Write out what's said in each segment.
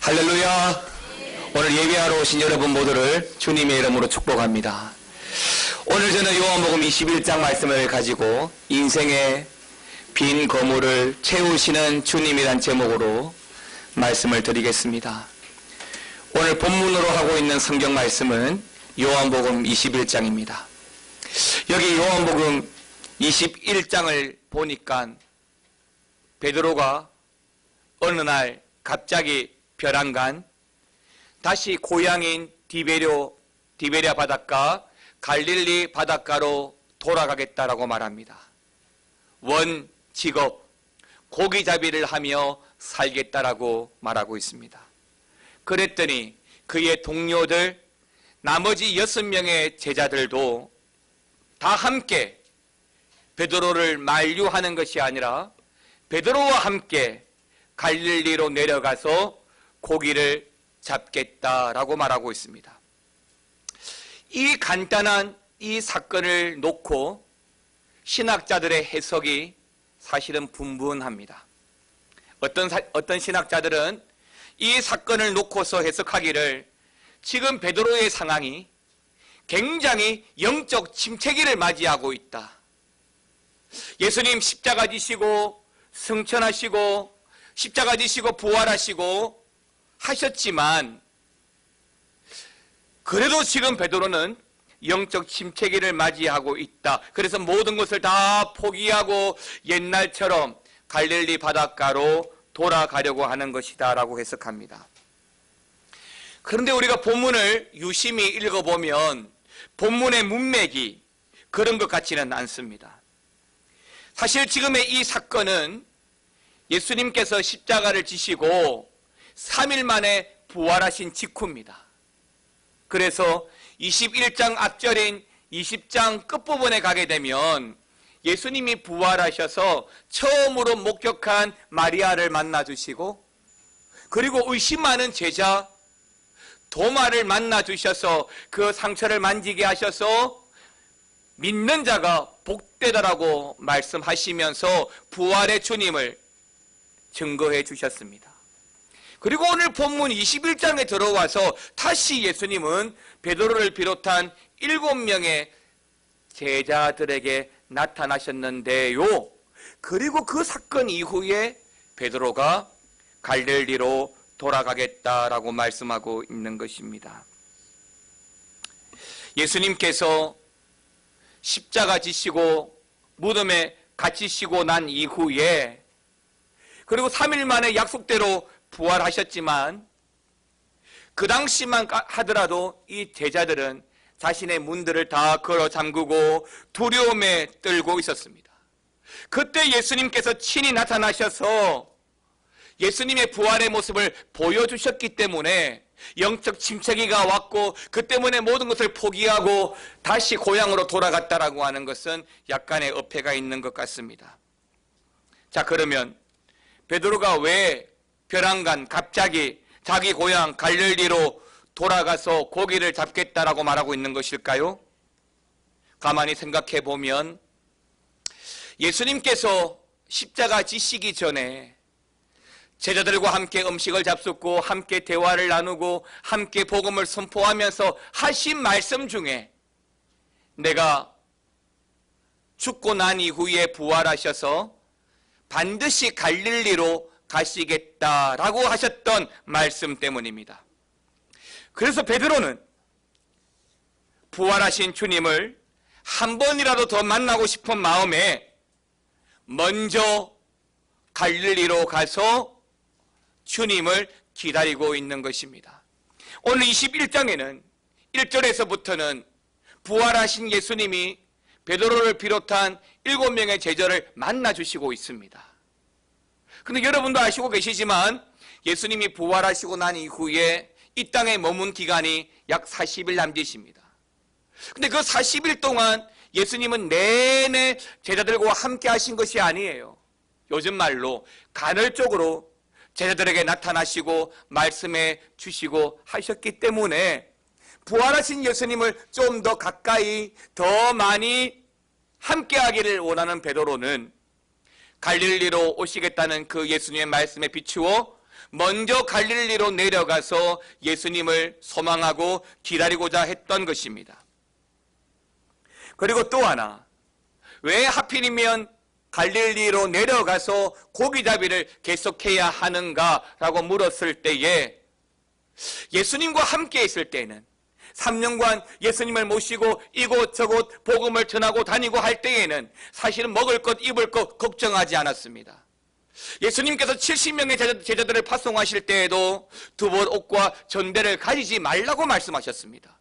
할렐루야. 오늘 예배하러 오신 여러분 모두를 주님의 이름으로 축복합니다. 오늘 저는 요한복음 21장 말씀을 가지고 인생의 빈 거물을 채우시는 주님이란 제목으로 말씀을 드리겠습니다. 오늘 본문으로 하고 있는 성경 말씀은 요한복음 21장입니다. 여기 요한복음 21장을 보니까 베드로가 어느 날 갑자기 벼랑간 다시 고향인 디베랴 바닷가 갈릴리 바닷가로 돌아가겠다라고 말합니다. 원 직업 고기잡이를 하며 살겠다라고 말하고 있습니다. 그랬더니 그의 동료들 나머지 6명의 제자들도 다 함께 베드로를 만류하는 것이 아니라 베드로와 함께 갈릴리로 내려가서 고기를 잡겠다라고 말하고 있습니다. 이 간단한 이 사건을 놓고 신학자들의 해석이 사실은 분분합니다. 어떤 신학자들은 이 사건을 놓고서 해석하기를 지금 베드로의 상황이 굉장히 영적 침체기를 맞이하고 있다. 예수님 십자가 지시고 승천하시고 십자가 지시고 부활하시고 하셨지만 그래도 지금 베드로는 영적 침체기를 맞이하고 있다. 그래서 모든 것을 다 포기하고 옛날처럼 갈릴리 바닷가로 돌아가려고 하는 것이다 라고 해석합니다. 그런데 우리가 본문을 유심히 읽어보면 본문의 문맥이 그런 것 같지는 않습니다. 사실 지금의 이 사건은 예수님께서 십자가를 지시고 3일 만에 부활하신 직후입니다. 그래서 21장 앞절인 20장 끝부분에 가게 되면 예수님이 부활하셔서 처음으로 목격한 마리아를 만나주시고 그리고 의심하는 제자 도마를 만나주셔서 그 상처를 만지게 하셔서 믿는 자가 복되다라고 말씀하시면서 부활의 주님을 증거해 주셨습니다. 그리고 오늘 본문 21장에 들어와서 다시 예수님은 베드로를 비롯한 7명의 제자들에게 나타나셨는데요. 그리고 그 사건 이후에 베드로가 갈릴리로 돌아가겠다라고 말씀하고 있는 것입니다. 예수님께서 십자가 지시고 무덤에 갇히시고 난 이후에 그리고 3일 만에 약속대로 부활하셨지만 그 당시만 하더라도 이 제자들은 자신의 문들을 다 걸어 잠그고 두려움에 떨고 있었습니다. 그때 예수님께서 친히 나타나셔서 예수님의 부활의 모습을 보여주셨기 때문에 영적 침체기가 왔고 그 때문에 모든 것을 포기하고 다시 고향으로 돌아갔다라고 하는 것은 약간의 어폐가 있는 것 같습니다. 자, 그러면 베드로가 왜 벼랑간 갑자기 자기 고향 갈릴리로 돌아가서 고기를 잡겠다라고 말하고 있는 것일까요? 가만히 생각해 보면 예수님께서 십자가 지시기 전에 제자들과 함께 음식을 잡숫고 함께 대화를 나누고 함께 복음을 선포하면서 하신 말씀 중에 내가 죽고 난 이후에 부활하셔서 반드시 갈릴리로 가시겠다라고 하셨던 말씀 때문입니다. 그래서 베드로는 부활하신 주님을 한 번이라도 더 만나고 싶은 마음에 먼저 갈릴리로 가서 주님을 기다리고 있는 것입니다. 오늘 21장에는 1절에서부터는 부활하신 예수님이 베드로를 비롯한 7명의 제자를 만나주시고 있습니다. 그런데 여러분도 아시고 계시지만 예수님이 부활하시고 난 이후에 이 땅에 머문 기간이 약 40일 남짓입니다. 그런데 그 40일 동안 예수님은 내내 제자들과 함께 하신 것이 아니에요. 요즘 말로 간헐적으로 제자들에게 나타나시고 말씀해 주시고 하셨기 때문에 부활하신 예수님을 좀 더 가까이 더 많이 함께하기를 원하는 베드로는 갈릴리로 오시겠다는 그 예수님의 말씀에 비추어 먼저 갈릴리로 내려가서 예수님을 소망하고 기다리고자 했던 것입니다. 그리고 또 하나, 왜 하필이면 갈릴리로 내려가서 고기잡이를 계속해야 하는가라고 물었을 때에 예수님과 함께 있을 때는 3년간 예수님을 모시고 이곳저곳 복음을 전하고 다니고 할 때에는 사실은 먹을 것 입을 것 걱정하지 않았습니다. 예수님께서 70명의 제자들을 파송하실 때에도 두봇 옷과 전대를 가지지 말라고 말씀하셨습니다.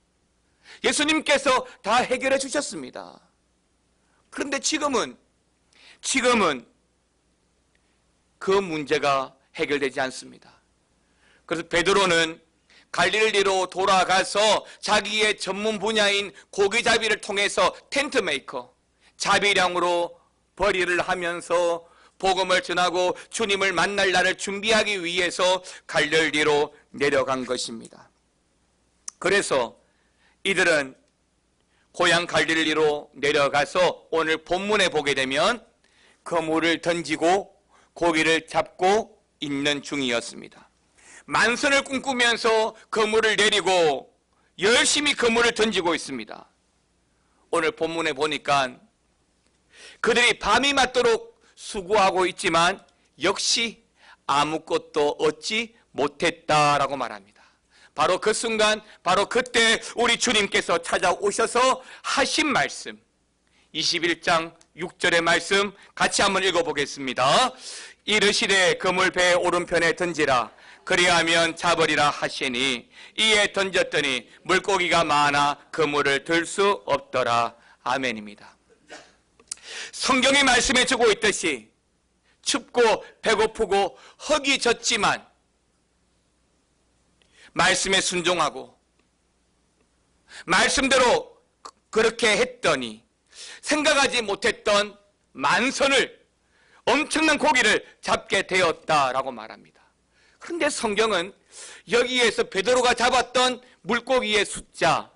예수님께서 다 해결해 주셨습니다. 그런데 지금은 그 문제가 해결되지 않습니다. 그래서 베드로는 갈릴리로 돌아가서 자기의 전문 분야인 고기잡이를 통해서 텐트 메이커, 자비량으로 벌이를 하면서 복음을 전하고 주님을 만날 날을 준비하기 위해서 갈릴리로 내려간 것입니다. 그래서 이들은 고향 갈릴리로 내려가서 오늘 본문에 보게 되면 그물을 던지고 고기를 잡고 있는 중이었습니다. 만선을 꿈꾸면서 그물을 내리고 열심히 그물을 던지고 있습니다. 오늘 본문에 보니까 그들이 밤이 맞도록 수고하고 있지만 역시 아무것도 얻지 못했다라고 말합니다. 바로 그 순간, 바로 그때 우리 주님께서 찾아오셔서 하신 말씀, 21장 6절의 말씀 같이 한번 읽어보겠습니다. 이르시되 그물 배 오른편에 던지라, 그리하면 잡으리라 하시니 이에 던졌더니 물고기가 많아 그물을 들 수 없더라. 아멘입니다. 성경이 말씀해 주고 있듯이 춥고 배고프고 헉이 졌지만 말씀에 순종하고 말씀대로 그렇게 했더니 생각하지 못했던 만선을, 엄청난 고기를 잡게 되었다라고 말합니다. 그런데 성경은 여기에서 베드로가 잡았던 물고기의 숫자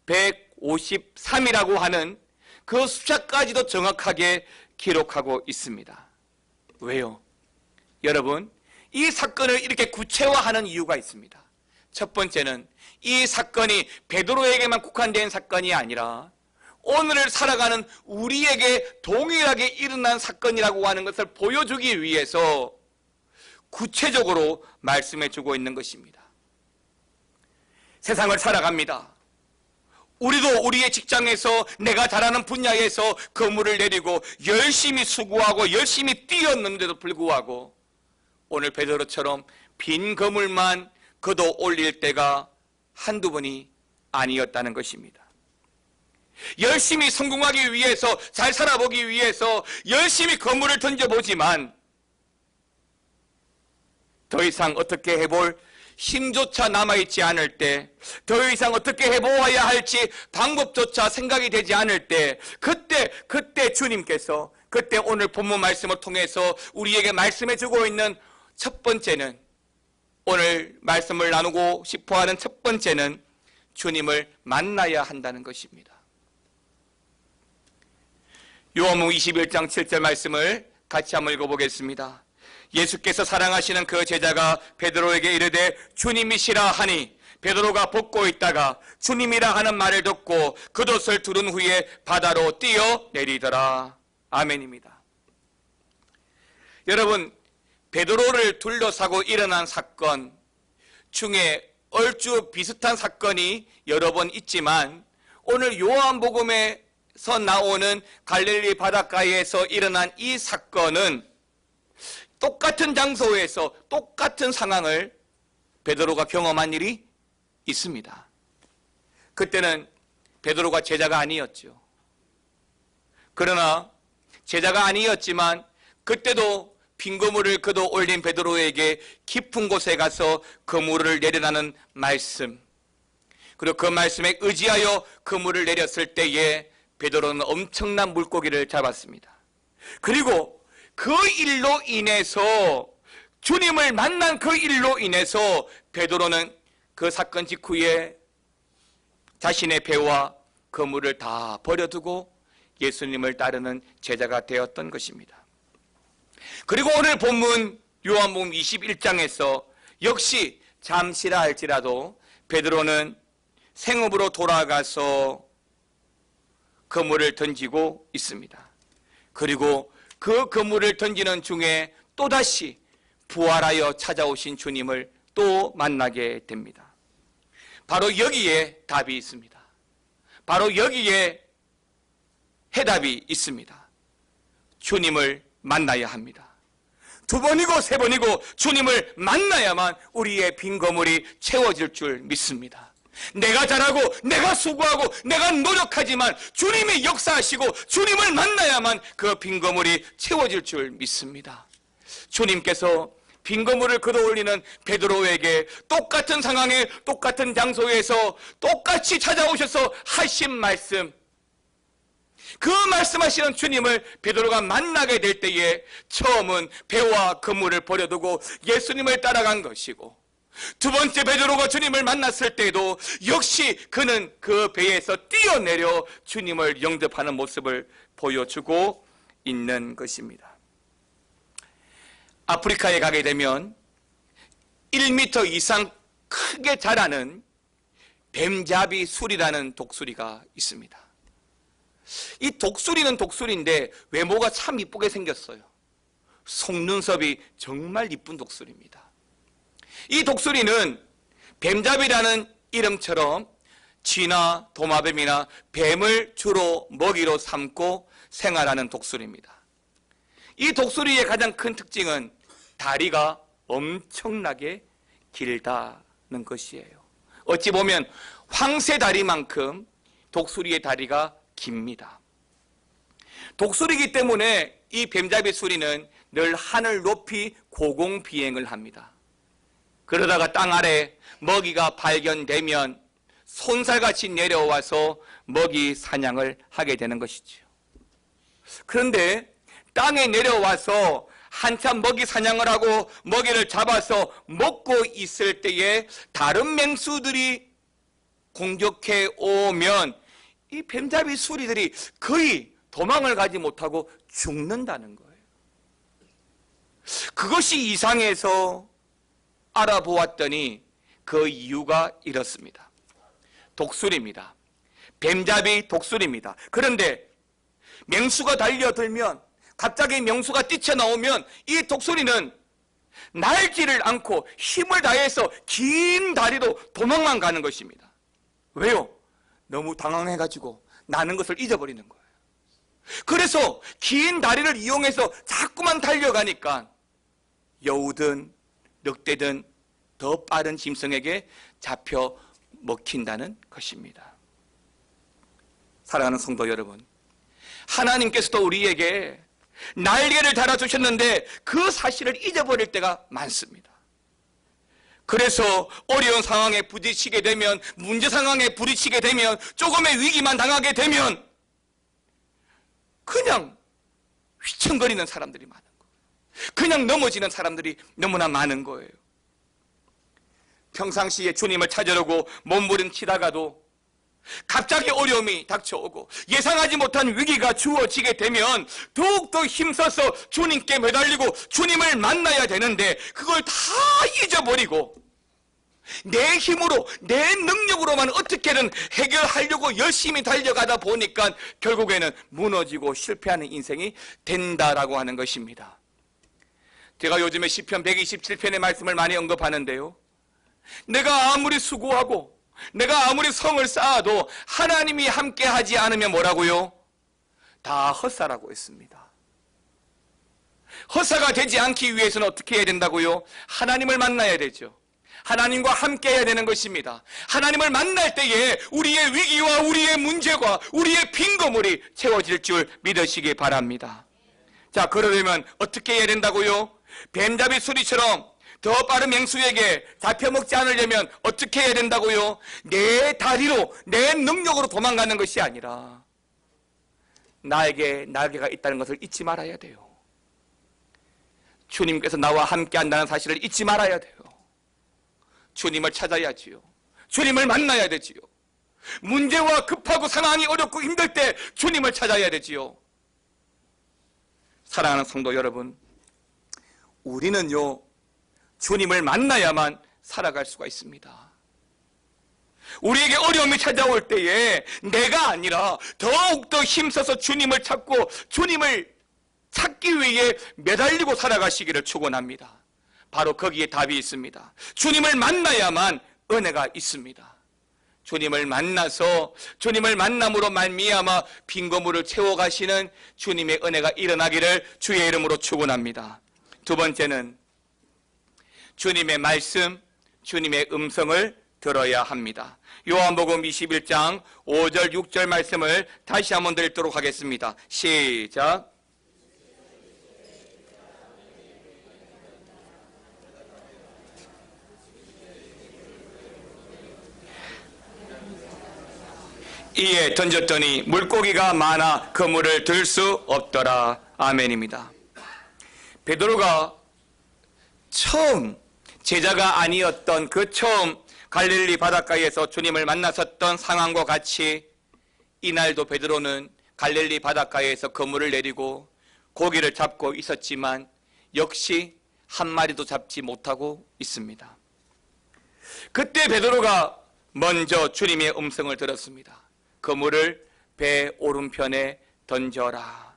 153이라고 하는 그 숫자까지도 정확하게 기록하고 있습니다. 왜요? 여러분, 이 사건을 이렇게 구체화하는 이유가 있습니다. 첫 번째는 이 사건이 베드로에게만 국한된 사건이 아니라 오늘을 살아가는 우리에게 동일하게 일어난 사건이라고 하는 것을 보여주기 위해서 구체적으로 말씀해 주고 있는 것입니다. 세상을 살아갑니다. 우리도 우리의 직장에서 내가 잘하는 분야에서 그물을 내리고 열심히 수고하고 열심히 뛰었는데도 불구하고 오늘 베드로처럼 빈 그물만 걷어 올릴 때가 한두 번이 아니었다는 것입니다. 열심히 성공하기 위해서, 잘 살아보기 위해서 열심히 그물을 던져보지만 더 이상 어떻게 해볼 힘조차 남아있지 않을 때, 더 이상 어떻게 해보아야 할지 방법조차 생각이 되지 않을 때, 그때 주님께서, 그때 오늘 본문 말씀을 통해서 우리에게 말씀해주고 있는 첫 번째는, 오늘 말씀을 나누고 싶어하는 첫 번째는 주님을 만나야 한다는 것입니다. 요한복음 21장 7절 말씀을 같이 한번 읽어보겠습니다. 예수께서 사랑하시는 그 제자가 베드로에게 이르되 주님이시라 하니 베드로가 벗고 있다가 주님이라 하는 말을 듣고 겉옷을 두른 후에 바다로 뛰어내리더라. 아멘입니다. 여러분, 베드로를 둘러싸고 일어난 사건 중에 얼추 비슷한 사건이 여러 번 있지만 오늘 요한복음에서 나오는 갈릴리 바닷가에서 일어난 이 사건은 똑같은 장소에서 똑같은 상황을 베드로가 경험한 일이 있습니다. 그때는 베드로가 제자가 아니었죠. 그러나 제자가 아니었지만 그때도 빈 그물을 걷어 올린 베드로에게 깊은 곳에 가서 그물을 내리라는 말씀, 그리고 그 말씀에 의지하여 그물을 내렸을 때에 베드로는 엄청난 물고기를 잡았습니다. 그리고 그 일로 인해서, 주님을 만난 그 일로 인해서 베드로는 그 사건 직후에 자신의 배와 그물을 다 버려두고 예수님을 따르는 제자가 되었던 것입니다. 그리고 오늘 본문 요한복음 21장에서 역시 잠시라 할지라도 베드로는 생업으로 돌아가서 그물을 던지고 있습니다. 그리고 그 그물을 던지는 중에 또다시 부활하여 찾아오신 주님을 또 만나게 됩니다. 바로 여기에 답이 있습니다. 바로 여기에 해답이 있습니다. 주님을 만나야 합니다. 두 번이고 세 번이고 주님을 만나야만 우리의 빈 거물이 채워질 줄 믿습니다. 내가 잘하고 내가 수고하고 내가 노력하지만 주님이 역사하시고 주님을 만나야만 그 빈 거물이 채워질 줄 믿습니다. 주님께서 빈 거물을 걷어올리는 베드로에게 똑같은 상황에 똑같은 장소에서 똑같이 찾아오셔서 하신 말씀, 그 말씀하시는 주님을 베드로가 만나게 될 때에 처음은 배와 그물을 버려두고 예수님을 따라간 것이고, 두 번째 베드로가 주님을 만났을 때도 역시 그는 그 배에서 뛰어내려 주님을 영접하는 모습을 보여주고 있는 것입니다. 아프리카에 가게 되면 1m 이상 크게 자라는 뱀잡이 술이라는 독수리가 있습니다. 이 독수리는 독수리인데 외모가 참 이쁘게 생겼어요. 속눈썹이 정말 이쁜 독수리입니다. 이 독수리는 뱀잡이라는 이름처럼 쥐나 도마뱀이나 뱀을 주로 먹이로 삼고 생활하는 독수리입니다. 이 독수리의 가장 큰 특징은 다리가 엄청나게 길다는 것이에요. 어찌 보면 황새 다리만큼 독수리의 다리가 깁니다. 독수리이기 때문에 이 뱀잡이 수리는 늘 하늘 높이 고공비행을 합니다. 그러다가 땅 아래 먹이가 발견되면 손살같이 내려와서 먹이 사냥을 하게 되는 것이죠. 그런데 땅에 내려와서 한참 먹이 사냥을 하고 먹이를 잡아서 먹고 있을 때에 다른 맹수들이 공격해 오면 이 뱀잡이 수리들이 거의 도망을 가지 못하고 죽는다는 거예요. 그것이 이상해서 알아보았더니 그 이유가 이렇습니다. 독수리입니다. 뱀잡이 독수리입니다. 그런데 맹수가 달려들면, 갑자기 맹수가 뛰쳐나오면 이 독수리는 날지를 않고 힘을 다해서 긴 다리로 도망만 가는 것입니다. 왜요? 너무 당황해가지고 나는 것을 잊어버리는 거예요. 그래서 긴 다리를 이용해서 자꾸만 달려가니까 여우든 늑대든 더 빠른 짐승에게 잡혀 먹힌다는 것입니다. 사랑하는 성도 여러분, 하나님께서도 우리에게 날개를 달아주셨는데 그 사실을 잊어버릴 때가 많습니다. 그래서 어려운 상황에 부딪히게 되면, 문제 상황에 부딪히게 되면, 조금의 위기만 당하게 되면 그냥 휘청거리는 사람들이 많은 거예요. 그냥 넘어지는 사람들이 너무나 많은 거예요. 평상시에 주님을 찾으려고 몸부림치다가도 갑자기 어려움이 닥쳐오고 예상하지 못한 위기가 주어지게 되면 더욱더 힘써서 주님께 매달리고 주님을 만나야 되는데 그걸 다 잊어버리고 내 힘으로 내 능력으로만 어떻게든 해결하려고 열심히 달려가다 보니까 결국에는 무너지고 실패하는 인생이 된다라고 하는 것입니다. 제가 요즘에 시편 127편의 말씀을 많이 언급하는데요, 내가 아무리 수고하고 내가 아무리 성을 쌓아도 하나님이 함께 하지 않으면 뭐라고요? 다 헛사라고 했습니다. 헛사가 되지 않기 위해서는 어떻게 해야 된다고요? 하나님을 만나야 되죠. 하나님과 함께 해야 되는 것입니다. 하나님을 만날 때에 우리의 위기와 우리의 문제가 우리의 빈 거물이 채워질 줄 믿으시기 바랍니다. 자, 그러려면 어떻게 해야 된다고요? 뱀잡이 수리처럼 더 빠른 맹수에게 잡혀먹지 않으려면 어떻게 해야 된다고요? 내 다리로 내 능력으로 도망가는 것이 아니라 나에게 날개가 있다는 것을 잊지 말아야 돼요. 주님께서 나와 함께 한다는 사실을 잊지 말아야 돼요. 주님을 찾아야지요. 주님을 만나야 되지요. 문제와 급하고 상황이 어렵고 힘들 때 주님을 찾아야 되지요. 사랑하는 성도 여러분, 우리는요 주님을 만나야만 살아갈 수가 있습니다. 우리에게 어려움이 찾아올 때에 내가 아니라 더욱더 힘써서 주님을 찾고 주님을 찾기 위해 매달리고 살아가시기를 축원합니다. 바로 거기에 답이 있습니다. 주님을 만나야만 은혜가 있습니다. 주님을 만나서 주님을 만남으로 말미암아 빈 거물을 채워가시는 주님의 은혜가 일어나기를 주의 이름으로 축원합니다. 두 번째는 주님의 말씀, 주님의 음성을 들어야 합니다. 요한복음 21장 5절 6절 말씀을 다시 한번 읽도록 하겠습니다. 시작. 이에 던졌더니 물고기가 많아 그물을 들 수 없더라. 아멘입니다. 베드로가 처음 제자가 아니었던 그 처음 갈릴리 바닷가에서 주님을 만났었던 상황과 같이 이날도 베드로는 갈릴리 바닷가에서 그물을 내리고 고기를 잡고 있었지만 역시 한 마리도 잡지 못하고 있습니다. 그때 베드로가 먼저 주님의 음성을 들었습니다. 그물을 배 오른편에 던져라.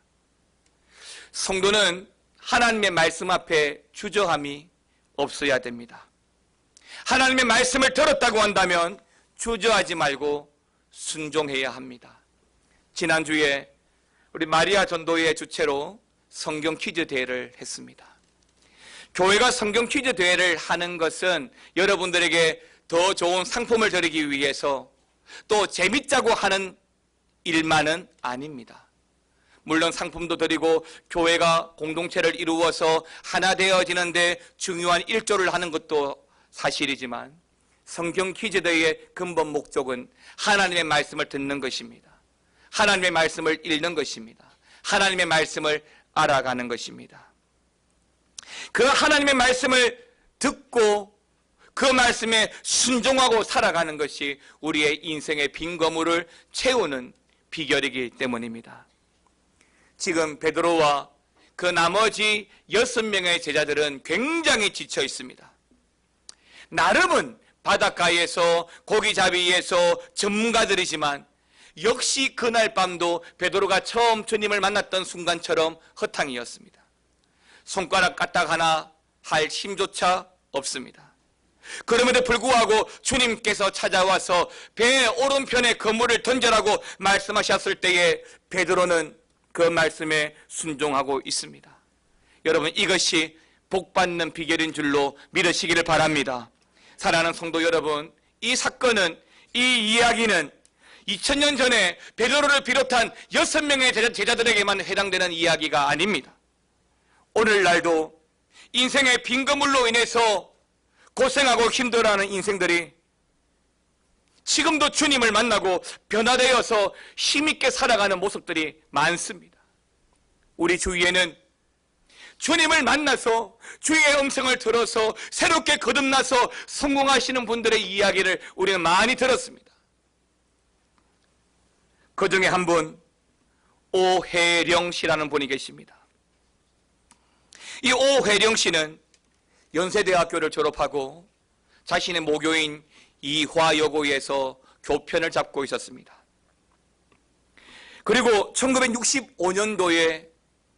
성도는 하나님의 말씀 앞에 주저함이 없어야 됩니다. 하나님의 말씀을 들었다고 한다면 주저하지 말고 순종해야 합니다. 지난주에 우리 마리아 전도회 주최로 성경 퀴즈 대회를 했습니다. 교회가 성경 퀴즈 대회를 하는 것은 여러분들에게 더 좋은 상품을 드리기 위해서 또 재밌자고 하는 일만은 아닙니다. 물론 상품도 드리고 교회가 공동체를 이루어서 하나 되어지는데 중요한 일조를 하는 것도 사실이지만 성경 퀴즈대회의 근본 목적은 하나님의 말씀을 듣는 것입니다. 하나님의 말씀을 읽는 것입니다. 하나님의 말씀을 알아가는 것입니다. 그 하나님의 말씀을 듣고 그 말씀에 순종하고 살아가는 것이 우리의 인생의 빈 거물을 채우는 비결이기 때문입니다. 지금 베드로와 그 나머지 6명의 제자들은 굉장히 지쳐 있습니다. 나름은 바닷가에서 고기잡이에서 전문가들이지만 역시 그날 밤도 베드로가 처음 주님을 만났던 순간처럼 허탕이었습니다. 손가락 까딱 하나 할 힘조차 없습니다. 그럼에도 불구하고 주님께서 찾아와서 배 오른편에 그물을 던져라고 말씀하셨을 때에 베드로는 그 말씀에 순종하고 있습니다. 여러분, 이것이 복받는 비결인 줄로 믿으시기를 바랍니다. 사랑하는 성도 여러분, 이 사건은, 이 이야기는 2000년 전에 베드로를 비롯한 6명의 제자들에게만 해당되는 이야기가 아닙니다. 오늘날도 인생의 빈 거물로 인해서 고생하고 힘들어하는 인생들이 지금도 주님을 만나고 변화되어서 힘있게 살아가는 모습들이 많습니다. 우리 주위에는 주님을 만나서 주의 음성을 들어서 새롭게 거듭나서 성공하시는 분들의 이야기를 우리는 많이 들었습니다. 그 중에 한 분, 오혜령 씨라는 분이 계십니다. 이 오혜령 씨는 연세대학교를 졸업하고 자신의 모교인 이화여고에서 교편을 잡고 있었습니다. 그리고 1965년도에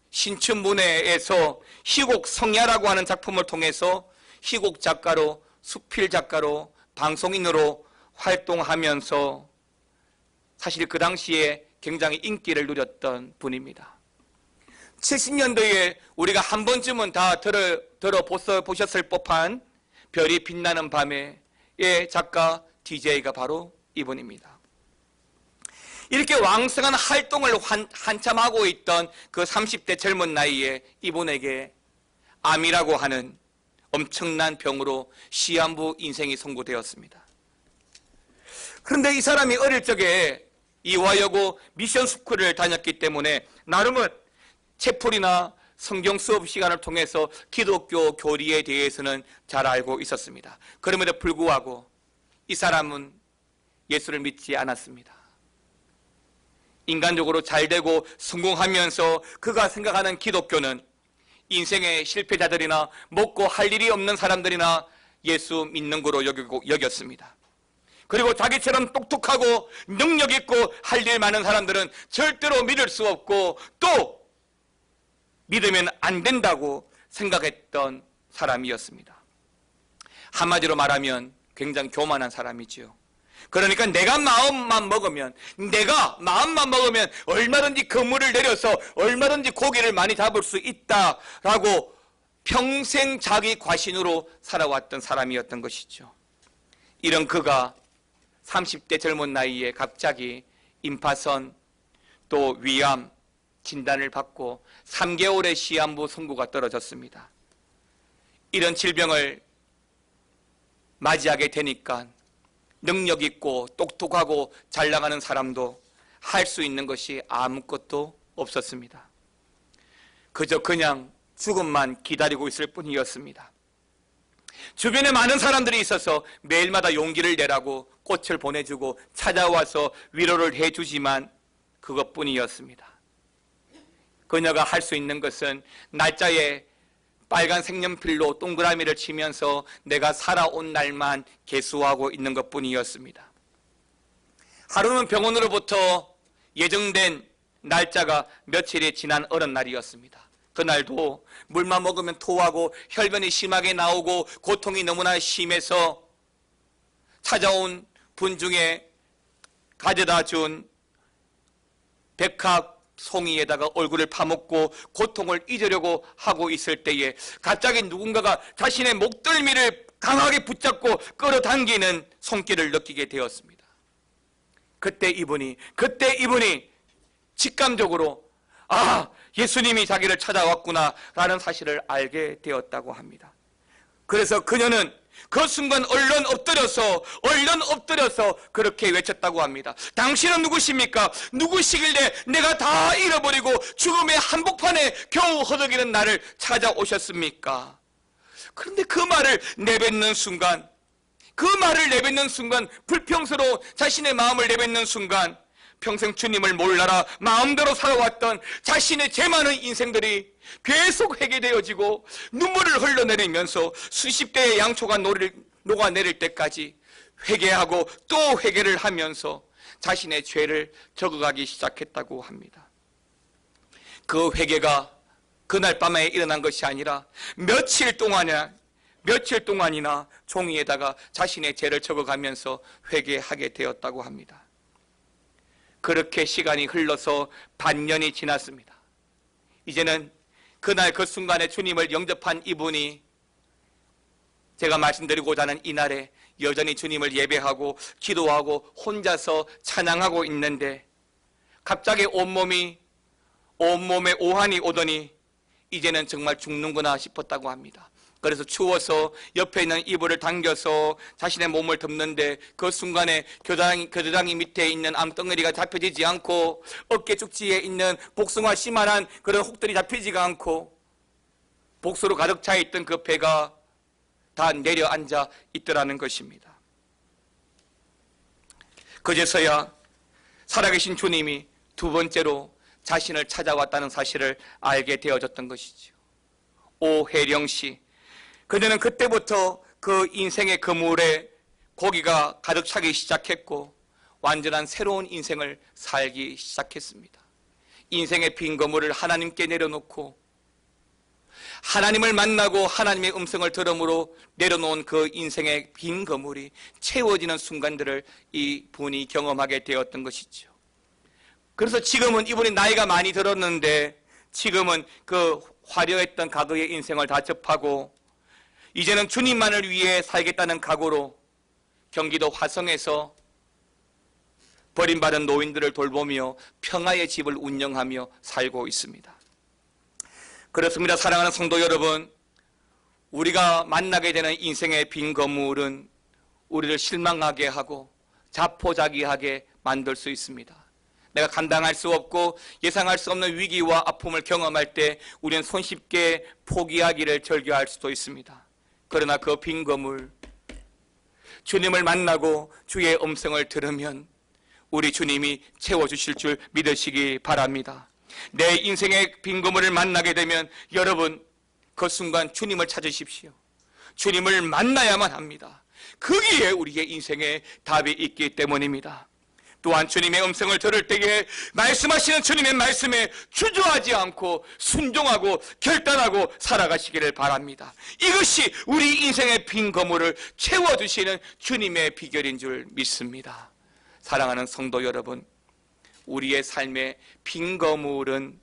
신춘문예에서 희곡 성야라고 하는 작품을 통해서 희곡 작가로, 수필 작가로, 방송인으로 활동하면서 사실 그 당시에 굉장히 인기를 누렸던 분입니다. 70년도에 우리가 한 번쯤은 다 들어보셨을 법한 별이 빛나는 밤의 작가 DJ가 바로 이분입니다. 이렇게 왕성한 활동을 한참 하고 있던 그 30대 젊은 나이에 이분에게 암이라고 하는 엄청난 병으로 시한부 인생이 선고되었습니다. 그런데 이 사람이 어릴 적에 이화여고 미션 스쿨을 다녔기 때문에 나름은 채플이나 성경 수업 시간을 통해서 기독교 교리에 대해서는 잘 알고 있었습니다. 그럼에도 불구하고 이 사람은 예수를 믿지 않았습니다. 인간적으로 잘 되고 성공하면서 그가 생각하는 기독교는 인생의 실패자들이나 먹고 할 일이 없는 사람들이나 예수 믿는 거로 여겼습니다. 그리고 자기처럼 똑똑하고 능력 있고 할 일 많은 사람들은 절대로 믿을 수 없고 또 믿으면 안 된다고 생각했던 사람이었습니다. 한마디로 말하면 굉장히 교만한 사람이지요. 그러니까 내가 마음만 먹으면 얼마든지 그물을 내려서 얼마든지 고기를 많이 잡을 수 있다라고 평생 자기 과신으로 살아왔던 사람이었던 것이죠. 이런 그가 30대 젊은 나이에 갑자기 임파선 또 위암 진단을 받고 3개월의 시한부 선고가 떨어졌습니다. 이런 질병을 맞이하게 되니까 능력 있고 똑똑하고 잘 나가는 사람도 할 수 있는 것이 아무것도 없었습니다. 그저 그냥 죽음만 기다리고 있을 뿐이었습니다. 주변에 많은 사람들이 있어서 매일마다 용기를 내라고 꽃을 보내주고 찾아와서 위로를 해주지만 그것뿐이었습니다. 그녀가 할 수 있는 것은 날짜에 빨간 색연필로 동그라미를 치면서 내가 살아온 날만 계수하고 있는 것뿐이었습니다. 하루는 병원으로부터 예정된 날짜가 며칠이 지난 어른 날이었습니다. 그날도 물만 먹으면 토하고 혈변이 심하게 나오고 고통이 너무나 심해서 찾아온 분 중에 가져다 준 백합 송이에다가 얼굴을 파묻고 고통을 잊으려고 하고 있을 때에 갑자기 누군가가 자신의 목덜미를 강하게 붙잡고 끌어당기는 손길을 느끼게 되었습니다. 그때 이분이 직감적으로 예수님이 자기를 찾아왔구나 라는 사실을 알게 되었다고 합니다. 그래서 그녀는 그 순간 얼른 엎드려서 그렇게 외쳤다고 합니다. 당신은 누구십니까? 누구시길래 내가 다 잃어버리고 죽음의 한복판에 겨우 허덕이는 나를 찾아오셨습니까? 그런데 그 말을 내뱉는 순간, 불평스러운 자신의 마음을 내뱉는 순간 평생 주님을 몰라라 마음대로 살아왔던 자신의 죄 많은 인생들이 계속 회개되어지고 눈물을 흘러내리면서 수십 개의 양초가 녹아내릴 때까지 회개하고 또 회개를 하면서 자신의 죄를 적어가기 시작했다고 합니다. 그 회개가 그날 밤에 일어난 것이 아니라 며칠 동안이나 종이에다가 자신의 죄를 적어가면서 회개하게 되었다고 합니다. 그렇게 시간이 흘러서 반년이 지났습니다. 이제는 그날 그 순간에 주님을 영접한 이분이 제가 말씀드리고자 하는 이날에 여전히 주님을 예배하고 기도하고 혼자서 찬양하고 있는데 갑자기 온몸에 오한이 오더니 이제는 정말 죽는구나 싶었다고 합니다. 그래서 추워서 옆에 있는 이불을 당겨서 자신의 몸을 덮는데 그 순간에 겨드랑이 밑에 있는 암덩어리가 잡혀지지 않고 어깨 쪽지에 있는 복숭아 씨만한 그런 혹들이 잡히지가 않고 복수로 가득 차 있던 그 배가 다 내려앉아 있더라는 것입니다. 그제서야 살아계신 주님이 두 번째로 자신을 찾아왔다는 사실을 알게 되어졌던 것이죠. 오혜령 씨, 그녀는 그때부터 그 인생의 그물에 고기가 가득 차기 시작했고 완전한 새로운 인생을 살기 시작했습니다. 인생의 빈 그물을 하나님께 내려놓고 하나님을 만나고 하나님의 음성을 들음으로 내려놓은 그 인생의 빈 그물이 채워지는 순간들을 이 분이 경험하게 되었던 것이죠. 그래서 지금은 이분이 나이가 많이 들었는데 지금은 그 화려했던 과거의 인생을 다 접하고 이제는 주님만을 위해 살겠다는 각오로 경기도 화성에서 버림받은 노인들을 돌보며 평화의 집을 운영하며 살고 있습니다. 그렇습니다. 사랑하는 성도 여러분, 우리가 만나게 되는 인생의 빈 거물은 우리를 실망하게 하고 자포자기하게 만들 수 있습니다. 내가 감당할 수 없고 예상할 수 없는 위기와 아픔을 경험할 때 우리는 손쉽게 포기하기를 즐겨할 수도 있습니다. 그러나 그 빈 거물, 주님을 만나고 주의 음성을 들으면 우리 주님이 채워주실 줄 믿으시기 바랍니다. 내 인생의 빈 거물을 만나게 되면 여러분, 그 순간 주님을 찾으십시오. 주님을 만나야만 합니다. 거기에 우리의 인생에 답이 있기 때문입니다. 또한 주님의 음성을 들을 때에 말씀하시는 주님의 말씀에 주저하지 않고 순종하고 결단하고 살아가시기를 바랍니다. 이것이 우리 인생의 빈 거물을 채워주시는 주님의 비결인 줄 믿습니다. 사랑하는 성도 여러분, 우리의 삶의 빈 거물은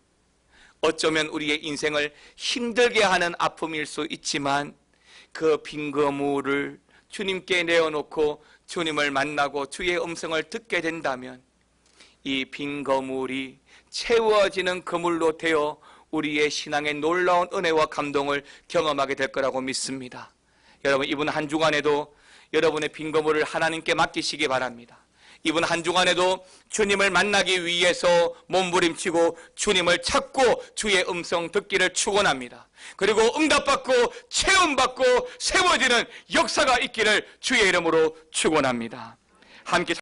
어쩌면 우리의 인생을 힘들게 하는 아픔일 수 있지만 그 빈 거물을 주님께 내어놓고 주님을 만나고 주의 음성을 듣게 된다면 이 빈 거물이 채워지는 그물로 되어 우리의 신앙의 놀라운 은혜와 감동을 경험하게 될 거라고 믿습니다. 여러분, 이번 한 주간에도 여러분의 빈 거물을 하나님께 맡기시기 바랍니다. 이번 한 주간에도 주님을 만나기 위해서 몸부림치고 주님을 찾고 주의 음성 듣기를 축원합니다. 그리고 응답받고 체험받고 세워지는 역사가 있기를 주의 이름으로 축원합니다. 함께